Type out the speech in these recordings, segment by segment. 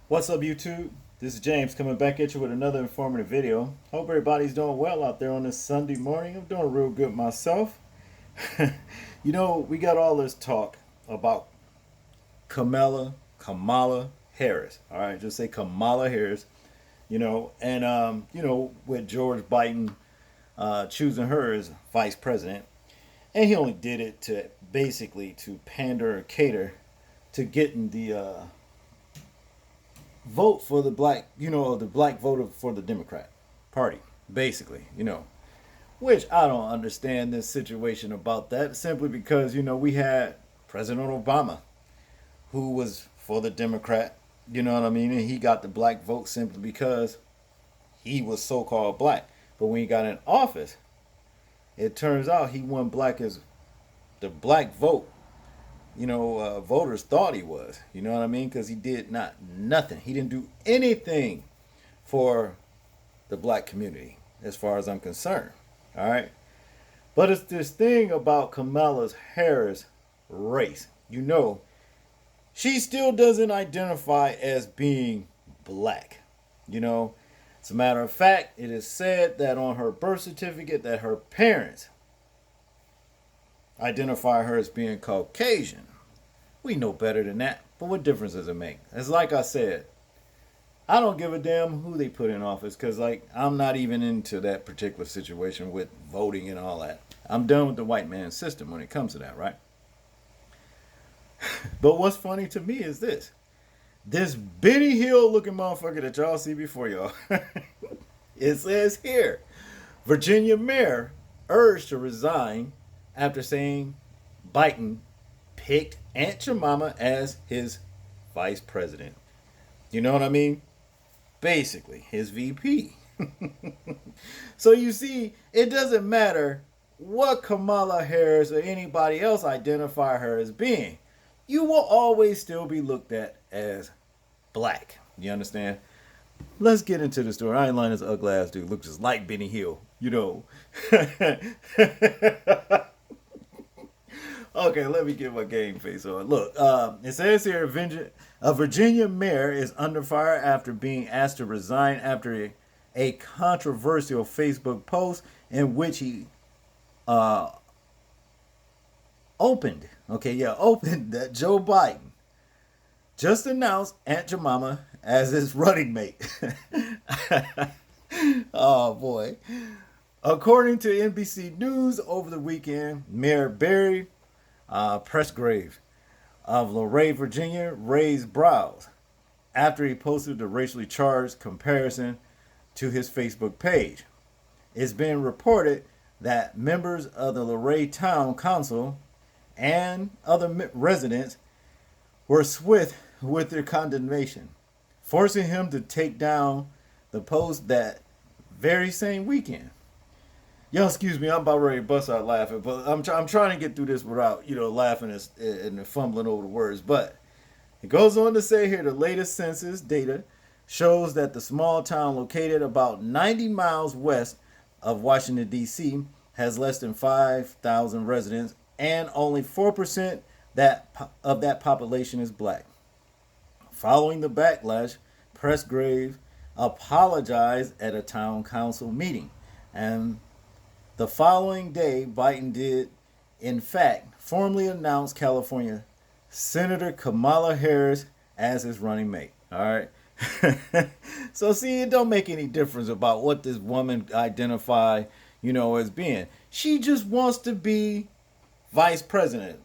What's up, YouTube? This is James coming back at you with another informative video. Hope everybody's doing well out there on this Sunday morning. I'm doing real good myself. We got all this talk about Kamala Harris. All right, just say Kamala Harris. With George Biden choosing her as vice president, and he only did it to basically to pander or cater to getting the vote for the black, the black voter for the Democrat Party, basically, Which I don't understand this situation about that simply because, we had President Obama who was for the Democrat, you know what I mean? And he got the black vote simply because he was so called black. But when he got in office, it turns out he won black as the black vote voters thought he was. You know what I mean? Because he did nothing. He didn't do anything for the black community, as far as I'm concerned. All right. But it's this thing about Kamala Harris' race. She still doesn't identify as being black. As a matter of fact, it is said that on her birth certificate that her parents identify her as being Caucasian. We know better than that, but what difference does it make? It's like I said, I don't give a damn who they put in office because, I'm not even into that particular situation with voting and all that. I'm done with the white man system when it comes to that, right? But what's funny to me is this Benny Hill looking motherfucker that y'all see before y'all. It says here, Virginia mayor urged to resign after saying Biden picked Aunt Jemima as his vice president. You know what I mean? Basically, his VP. So you see, it doesn't matter what Kamala Harris or anybody else identify her as being. You will always still be looked at as black. You understand? Let's get into the story. I ain't lying, this ugly ass dude looks just like Benny Hill. Okay, let me get my game face on. Look, it says here a Virginia mayor is under fire after being asked to resign after a controversial Facebook post in which he opened that Joe Biden just announced Aunt Jemima as his running mate. Oh, boy. According to NBC News over the weekend, Mayor Barry Pressgrave of Luray, Virginia, raised brows after he posted the racially charged comparison to his Facebook page. It's been reported that members of the Luray Town Council and other residents were swift with their condemnation, forcing him to take down the post that very same weekend. Yo, excuse me, I'm about ready to bust out laughing, but I'm trying to get through this without, laughing and fumbling over the words. But it goes on to say here the latest census data shows that the small town located about 90 miles west of Washington, D.C. has less than 5,000 residents, and only 4% of that population is black. Following the backlash, Pressgrave apologized at a town council meeting, and the following day, Biden did, in fact, formally announce California Senator Kamala Harris as his running mate. All right. So, see, it don't make any difference about what this woman identify, as being. She just wants to be vice president.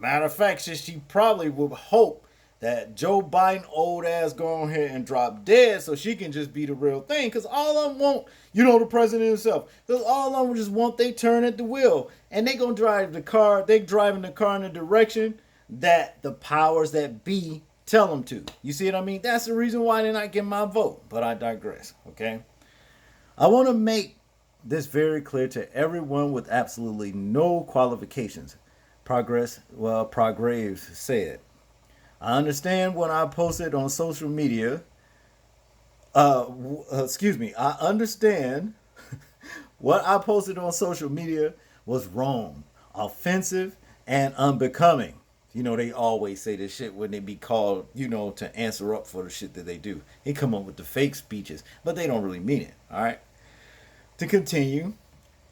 Matter of fact, she probably would hope that Joe Biden old ass go on here and drop dead so she can just be the real thing. Because all of them want, the president himself. Because all of them just want they turn at the wheel. And they going to drive the car. They driving the car in the direction that the powers that be tell them to. You see what I mean? That's the reason why they're not getting my vote. But I digress, okay? I want to make this very clear to everyone with absolutely no qualifications. Prograve said, I understand when I posted on social media. I understand what I posted on social media was wrong, offensive, and unbecoming. You know, they always say this shit when they be called, to answer up for the shit that they do. They come up with the fake speeches, but they don't really mean it. All right. To continue,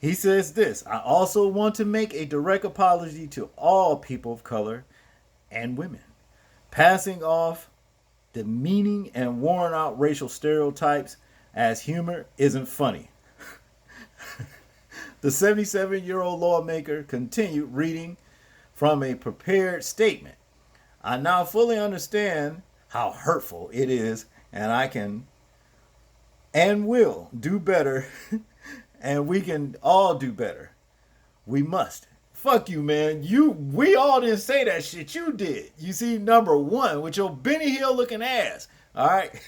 he says this: I also want to make a direct apology to all people of color and women. Passing off demeaning and worn out racial stereotypes as humor isn't funny. The 77-year-old lawmaker continued reading from a prepared statement. I now fully understand how hurtful it is, and I can and will do better, and we can all do better. We must. Fuck you, man. We all didn't say that shit. You did. You see, number one, with your Benny Hill looking ass. All right.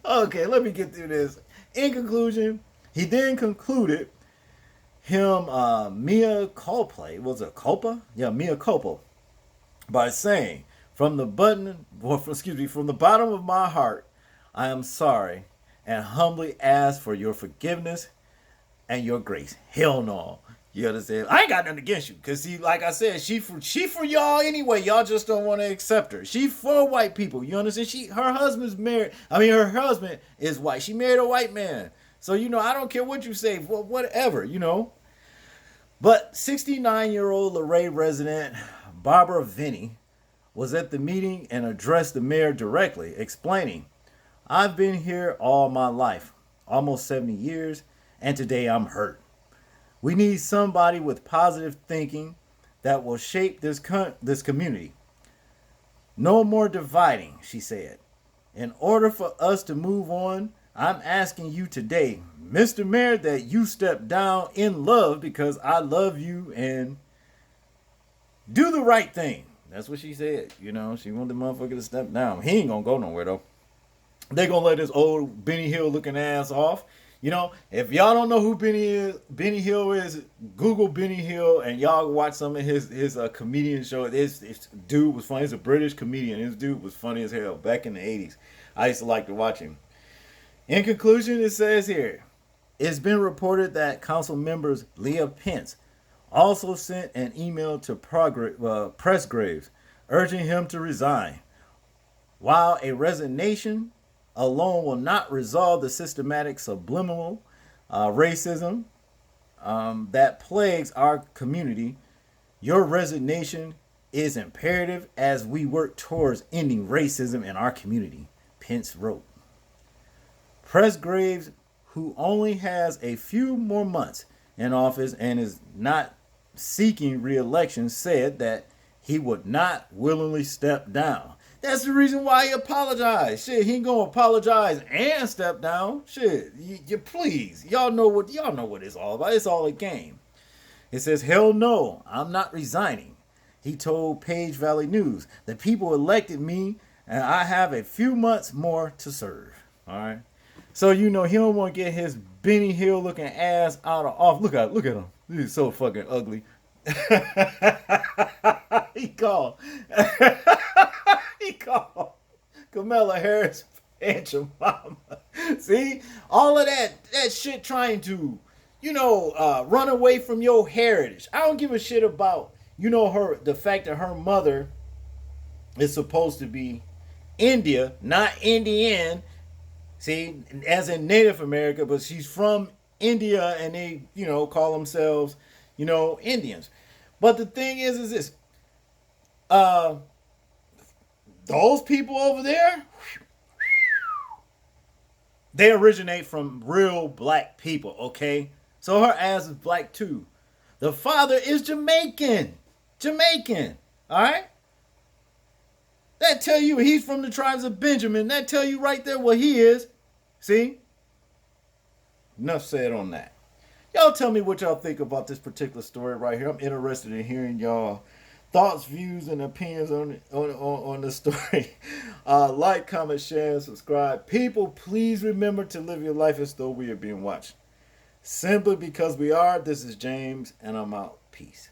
Okay, let me get through this. In conclusion, he then concluded him mea culpa. Was it culpa? Yeah, mea culpa. By saying, from the bottom of my heart, I am sorry and humbly ask for your forgiveness and your grace. Hell no. You understand? I ain't got nothing against you. Because, see, like I said, she for y'all anyway. Y'all just don't want to accept her. She for white people. You understand? Her husband's married. Her husband is white. She married a white man. So, I don't care what you say. Whatever, But 69-year-old Luray resident Barbara Vinny was at the meeting and addressed the mayor directly, explaining, I've been here all my life, almost 70 years, and today I'm hurt. We need somebody with positive thinking that will shape this community. No more dividing, she said. In order for us to move on, I'm asking you today, Mr. Mayor, that you step down in love because I love you and do the right thing. That's what she said. She wanted the motherfucker to step down. He ain't gonna go nowhere though. They gonna let this old Benny Hill looking ass off. If y'all don't know who Benny Hill is, Google Benny Hill and y'all watch some of his comedian show. This dude was funny. He's a British comedian. This dude was funny as hell back in the 80s. I used to like to watch him. In conclusion, it says here, it's been reported that council members Leah Pence also sent an email to Pressgraves urging him to resign. While a resignation alone will not resolve the systematic subliminal racism that plagues our community, your resignation is imperative as we work towards ending racism in our community, Pence wrote. Pressgraves, who only has a few more months in office and is not seeking re-election, said that he would not willingly step down. That's the reason why he apologized. Shit, he ain't gonna apologize and step down. Shit, you please. Y'all know what it's all about. It's all a game. It says, hell no, I'm not resigning. He told Page Valley News. The people elected me and I have a few months more to serve. All right. So he don't want to get his Benny Hill looking ass out of office. Look at him. He's so fucking ugly. He called Kamala Harris Aunt Jemima. See, all of that shit trying to, run away from your heritage. I don't give a shit about, the fact that her mother is supposed to be India, not Indian. See, as in Native America, but she's from India and they, call themselves, Indians. But the thing is this. Those people over there, they originate from real black people, okay? So her ass is black too. The father is Jamaican. All right? That tell you he's from the tribes of Benjamin. That tell you right there what he is. See? Enough said on that. Y'all tell me what y'all think about this particular story right here. I'm interested in hearing y'all thoughts, views, and opinions on the story. Like, comment, share, and subscribe. People, please remember to live your life as though we are being watched. Simply because we are. This is James, and I'm out. Peace.